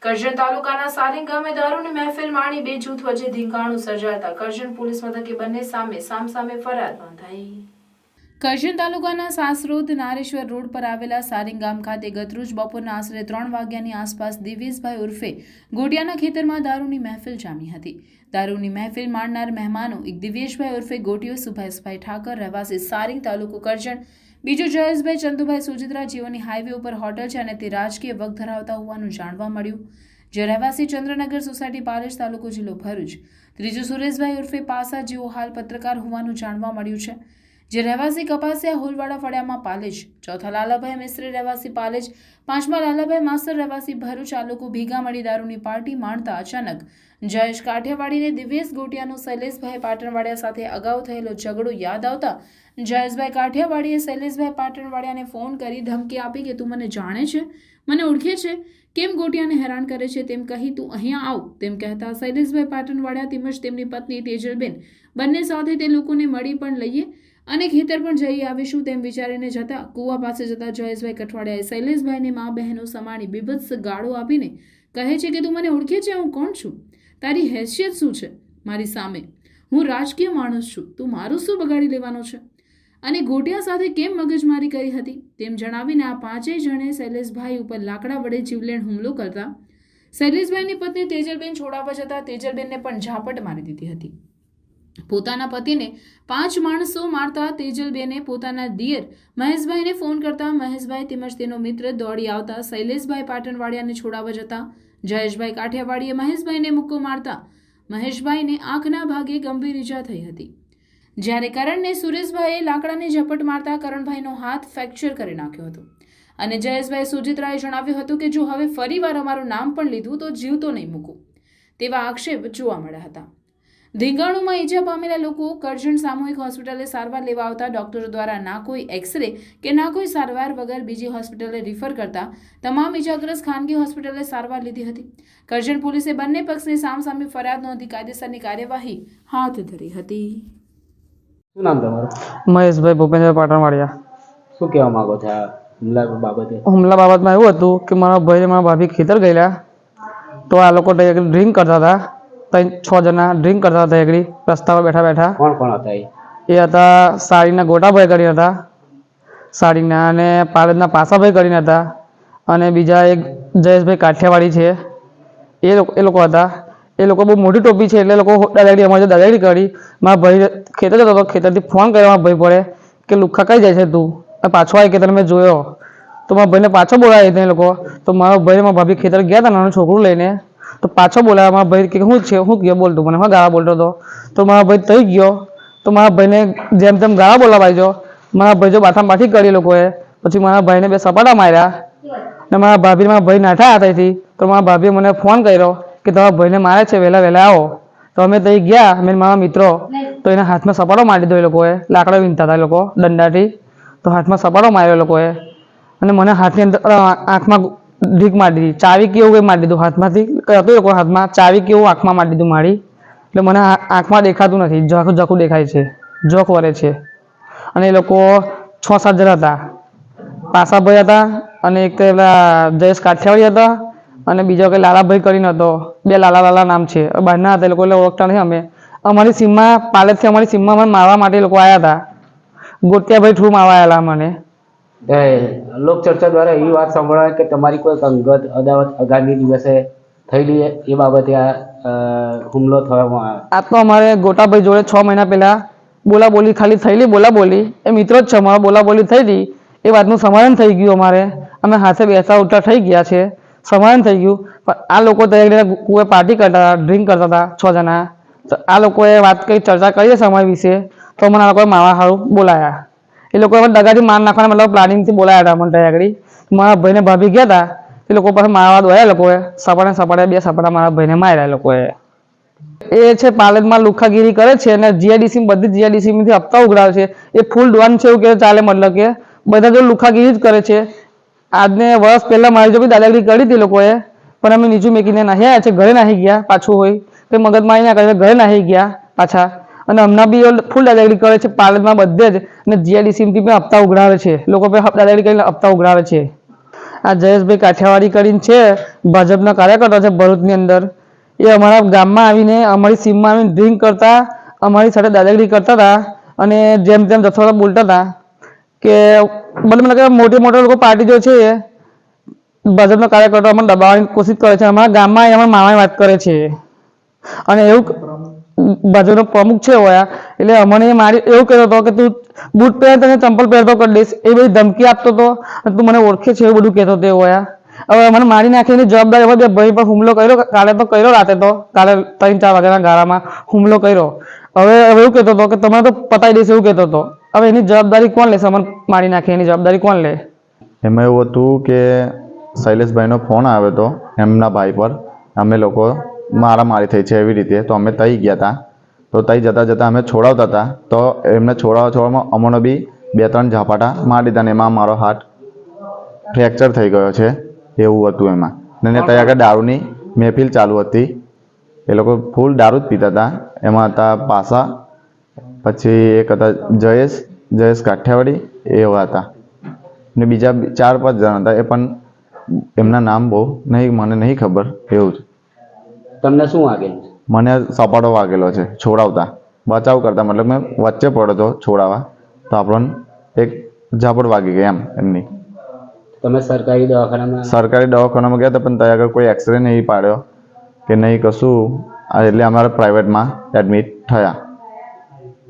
કરજણ તાલુકાના સારિંગ ગામે દારૂની મહેફિલ માણી બે જૂથ વચ્ચે ધીંગાણું સર્જાતા કરજણ પોલીસ મથકે બંને સામે સામસામે ફરિયાદ નોંધાઈ। કરજણ તાલુકાના સાસરોદ નારેશ્વર રોડ પર આવેલા સારિંગ ગામ ખાતે ગતરોજ બપોરના આશરે 3 વાગ્યાની આસપાસ દિવેશભાઈ ઉર્ફે ગોટિયાના ખેતરમાં દારૂની મહેફિલ જામી હતી। દારૂની મહેફિલ માણનાર મહેમાનો એક દિવેશભાઈ ઉર્ફે ગોટિયો સુભાષભાઈ ઠાકર રહેવાસી સારિંગ તાલુકો કરજણ, બીજો જયેશભાઈ ચંદુભાઈ સુજિત્રા જીવની હાઈવે ઉપર હોટલ છે અને તે રાજકીય વગ ધરાવતા હોવાનું જાણવા મળ્યું, જે રહેવાસી ચંદ્રનગર સોસાયટી પાલેજ તાલુકો જિલ્લો ભરૂચ। ત્રીજો સુરેશભાઈ ઉર્ફે પાસા જેઓ હાલ પત્રકાર હોવાનું જાણવા મળ્યું છે, જે રહેવાસી કપાસિયા હોલવાડા ફળિયામાં પાલેજ। ચોથા લાલાભાઈ મિસ્ત્રી રહેવાસી પાલેજ। પાંચમા લાલાભાઈ માસ્તર રહેવાસી ભરૂચ। આ લોકો ભેગા મળી દારૂની પાર્ટી માણતા અચાનક જયેશ કાઠિયાવાડીને દિવેશ ગોટિયાનો શૈલેષભાઈ પાટણવાડિયા સાથે અગાઉ થયેલો ઝઘડો યાદ આવતા જયેશભાઈ કાઠિયાવાડીએ શૈલેષભાઈ પાટણવાડિયાને ફોન કરી ધમકી આપી કે તું મને જાણે છે, મને ઓળખે છે, કેમ ગોટિયાને હેરાન કરે છે તેમ કહી તું અહીંયા આવ તેમ કહેતા શૈલેષભાઈ પાટણવાડિયા તેમજ તેમની પત્ની તેજલબેન બંને સાથે તે લોકોને મળી પણ લઈએ અને ખેતર પણ જઈ આવીશું તેમ વિચારીને જતા કૂવા પાસે જતા જયેશભાઈ કઠવાડિયાએ શૈલેષભાઈને મા બહેનો સમાણી બીભત્સ ગાળો આપીને કહે છે કે તું મને ઓળખે છે, હું કોણ છું, તારી હેસિયત શું છે મારી સામે, હું રાજકીય માણસ છું, તું મારું શું બગાડી લેવાનો છે અને ગોટિયા સાથે કેમ મગજમારી કરી હતી તેમ જણાવીને આ પાંચેય જણે શૈલેષભાઈ ઉપર લાકડા વડે જીવલેણ હુમલો કરતા શૈલેષભાઈની પત્ની તેજલબેન છોડાવવા જતા તેજલબેનને પણ ઝાપટ મારી દીધી હતી। પોતાના પતિને 5 માણસો મારતા તેજલબેને પોતાના દિયર મહેશભાઈને ફોન કરતા મહેશભાઈ તેમજ તેનો મિત્ર દોડી આવતા શૈલેષભાઈ પાટણવાડિયાને છોડાવવા જતા જયેશભાઈ કાઠિયાવાડીએ મહેશભાઈને મુક્કો મારતા મહેશભાઈને આંખના ભાગે ગંભીર ઈજા થઈ હતી, જ્યારે કરણને સુરેશભાઈએ લાકડાની ઝપટ મારતા કરણભાઈનો હાથ ફ્રેક્ચર કરી નાખ્યો હતો અને જયેશભાઈ સુજિત્રાએ જણાવ્યું હતું કે જો હવે ફરીવાર અમારું નામ પણ લીધું તો જીવતો નહીં મૂકું તેવા આક્ષેપ જોવા મળ્યા હતા। ધીંગાણુમાં ઈજા પામેલા લોકો કરજણ સામૂહિક હોસ્પિટલે સારવાર લેવા આવતા ડોક્ટરો દ્વારા ના કોઈ એક્સરે કે ના કોઈ સારવાર વગર બીજી હોસ્પિટલે રિફર કરતા તમામ ઈજાગ્રસ્ત ખાનગી હોસ્પિટલે સારવાર લીધી હતી। કરજણ પોલીસે બંને પક્ષની સામસામે ફરિયાદ નોંધી કાયદેસરની કાર્યવાહી હાથ ધરી હતી। શું નામ તમારું? મહેશભાઈ ભૂપેન્દ્ર પાટણવાડિયા। શું કહેવા માંગો છો આ હુમલા બાબતે? હુમલા બાબતમાં એવું હતું કે મારા ભાઈ મારા ભાભી ખેતર ગયેલા તો આ લોકો ડ્રિંક કરતા હતા, 6 જણા ડ્રિંક કરતા હતા એકડી રસ્તા પર બેઠા બેઠા। કોણ કોણ હતા એ હતા સાડીના ગોટાભાઈ કરીને હતા, સાડીના અને પાલનના પાસાભાઈ કરીને હતા અને બીજા એક જયેશભાઈ કાઠિયાવાડી છે એ લોકો હતા। એ લોકો બહુ મોટી ટોપી છે એટલે લોકો દાદાગીરી અમારે દાદાગીરી કરી। મારા ભાઈ ખેતર જતો હતો, ખેતરથી ફોન કર્યો મારા ભાઈ પડે કે લુખ્ખા કઈ જાય છે તું, પાછો આવી કે તને મેં જોયો તો મારા ભાઈને પાછો બોલાવ્યો એ લોકો। તો મારા ભાઈ મારા ભાભી ખેતર ગયા હતા નાનું છોકરું લઈને તો પાછો બોલાવ્યા મારા ભાઈ કે શું છે, શું ગયો બોલતું મને હા ગાળા બોલતો હતો તો મારા ભાઈ થઈ ગયો તો મારા ભાઈને જેમ તેમ ગાળા બોલાવાઈ ગયો। મારા ભાઈ જો બાથામાં બાથી કરી લોકોએ, પછી મારા ભાઈને 2 સપાટા માર્યા ને મારા ભાભી મારા ભાઈ નાઠા હતા તો મારા ભાભીએ મને ફોન કર્યો કે તમારા ભાઈને મારે છે, વહેલા વહેલા આવો। તો અમે ત્યાં ગયા, અમે મારા મિત્રો તો એના હાથમાં સપાટો મારી દીધો એ લોકોએ, લાકડા વીણતા હતા એ લોકો દંડાથી, તો હાથમાં સપાટો માર્યો એ લોકોએ અને મને હાથની અંદર આંખમાં ઢીક મારી દીધી, ચાવી કેવું કંઈ મારી દીધું હાથમાંથી હતું એ લોકો હાથમાં ચાવી કેવું આંખમાં મારી દીધું મારી, એટલે મને આંખમાં દેખાતું નથી, ઝાખું ઝાખું દેખાય છે, જોખ વરે છે। અને એ લોકો 6-7 જણા હતા, પાસાભાઈ હતા અને એક તો પેલા જયેશ કાઠિયાવાડી હતા અને બીજો કંઈ લાલાભાઈ કરીને હતો, 2 લાલા નામ છે, બહારના હતા એ લોકો, એટલે ઓળખતા નથી અમે। અમારી સીમમાં પાલેજથી અમારી સીમમાં મને મારવા માટે એ લોકો આવ્યા હતા, ગોટિયાભાઈ થ્રુ મારવા આવેલા મને। લોકચર્ચા દ્વારા એવી વાત સાંભળાય કે તમારી કોઈ અંગત અદાવત આગામી દિવસે થયેલી એ બાબતે આ હુમલો થવામાં આવ્યો? આ તો અમારે ગોટાભાઈ જોડે 6 મહિના પહેલા બોલાબોલી ખાલી થયેલી, બોલાબોલી એ મિત્રો જ છે અમારા, બોલાબોલી થઈ હતી, એ વાતનું સમાધાન થઈ ગયું અમારે, અમે હાથે બેસતા ઉઠતા થઈ ગયા છે, સમાધાન થઈ ગયું। પણ આ લોકો ત્યાં કુએ પાર્ટી કરતા હતા, ડ્રિંક કરતા હતા 6 જણા, તો આ લોકોએ વાત કરી ચર્ચા કરી છે સમય વિશે, તો મને આ લોકોએ મારવા સારું બોલાયા, એ લોકો દગાથી માર નાખવાના મતલબ પ્લાનિંગથી બોલાયા હતા મને ત્યાં આગળ। મારા ભાઈને ભાભી ગયા હતા એ લોકો પાસે મારવા દોડ્યા લોકોએ, સપાટે 2 સપાટા મારા ભાઈને માર્યા એ લોકોએ। એ છે પાલેજમાં લુખ્ખાગીરી કરે છે અને જીઆઈડીસી બધી જીઆઈડીસીમાંથી હપ્તા ઉઘરાવે છે, એ ફૂલ ડોન છે એવું કે ચાલે, મતલબ કે બધા જો લુખ્ખાગીરી જ કરે છે। આજને વર્ષ પહેલા મારી જો બી દાદાગીરી કરી હતી લોકોએ, પણ અમે નીચું મેકીને નાહી આવ્યા છે, ઘરે નાહી ગયા પાછું હોય કે મગજમારી ના કરે, ઘરે નાહી ગયા પાછા। અને હમણાં બી ફૂલ દાદાગીરી કરે છે પાલેજમાં બધે જ, અને જીઆઈડીસી થી પણ હપ્તા ઉઘરાવે છે, લોકો પર દાદાગીરી કરીને હપ્તા ઉઘરાવે છે। આ જયેશભાઈ કાઠિયાવાડી કરીને છે, ભાજપના કાર્યકર્તા છે ભરૂચની અંદર. એ અમારા ગામમાં આવીને અમારી સીમમાં આવીને ડ્રિંક કરતા, અમારી સાથે દાદાગીરી કરતા હતા અને જેમ તેમ જથ્થો બોલતા હતા કે મતલબ કે મોટા લોકો પાર્ટી જો છે ભાજપના કાર્યકર્તાઓ અમને દબાવવાની કોશિશ કરે છે. અમારા ગામમાં અમારા મામાની વાત કરે છે અને એવું ભાજપનો પ્રમુખ છે હોયા એટલે અમને મારી એવું કહેતો હતો કે તું બૂટ પહેર તને ચંપલ પહેરતો કરી દઈશ, એ બધી ધમકી આપતો હતો અને તું મને ઓળખે છે એવું બધું કહેતો હતો હોયા. હવે મને મારી નાખીની જવાબદારી હવે બે ભાઈ પર હુમલો કર્યો, કાલે તો કર્યો, રાતે તો કાલે 3-4 વાગ્યાના ગાળામાં હુમલો કર્યો. હવે એવું કહેતો હતો કે તમે તો પતાવી દઈશ એવું કહેતો હતો. હવે એની જવાબદારી કોણ લેશે? મને મારી નાખી એની જવાબદારી કોણ લે? એમાં એવું હતું કે શૈલેષભાઈનો ફોન આવ્યો હતો એમના ભાઈ પર, અમે લોકો મારામારી થઈ છે એવી રીતે, તો અમે તઈ ગયા હતા. તો તઈ જતાં અમે છોડાવતા હતા તો એમને છોડાવવામાં અમને બી 2-3 ઝાપાટા મારી દીધા ને એમાં મારો હાથ ફ્રેક્ચર થઈ ગયો છે એવું હતું એમાં. ને ત્યાં આગળ દારૂની મહેફિલ ચાલુ હતી, એ લોકો ફૂલ દારૂ જ પીતા હતા. એમાં હતા પાસા, પછી એક હતા જયેશ કાઠિયાવાડી, એવા હતા ને બીજા 4-5 જણ હતા, એ પણ એમના નામ બહુ નહીં, મને નહીં ખબર એવું છે. તમને શું વાગેલું? મને સપાટો વાગેલો છે છોડાવતા, બચાવ કરતા, મતલબ મેં વચ્ચે પડ્યો હતો છોડાવવા તો આપણને એક ઝાપટ વાગી ગઈ એમ એમની. તમે સરકારી દવાખાનામાં ગયા હતા પણ ત્યાં આગળ કોઈ એક્સરે નહીં પાડ્યો કે નહીં કશું, એટલે અમારે પ્રાઇવેટમાં એડમિટ થયા.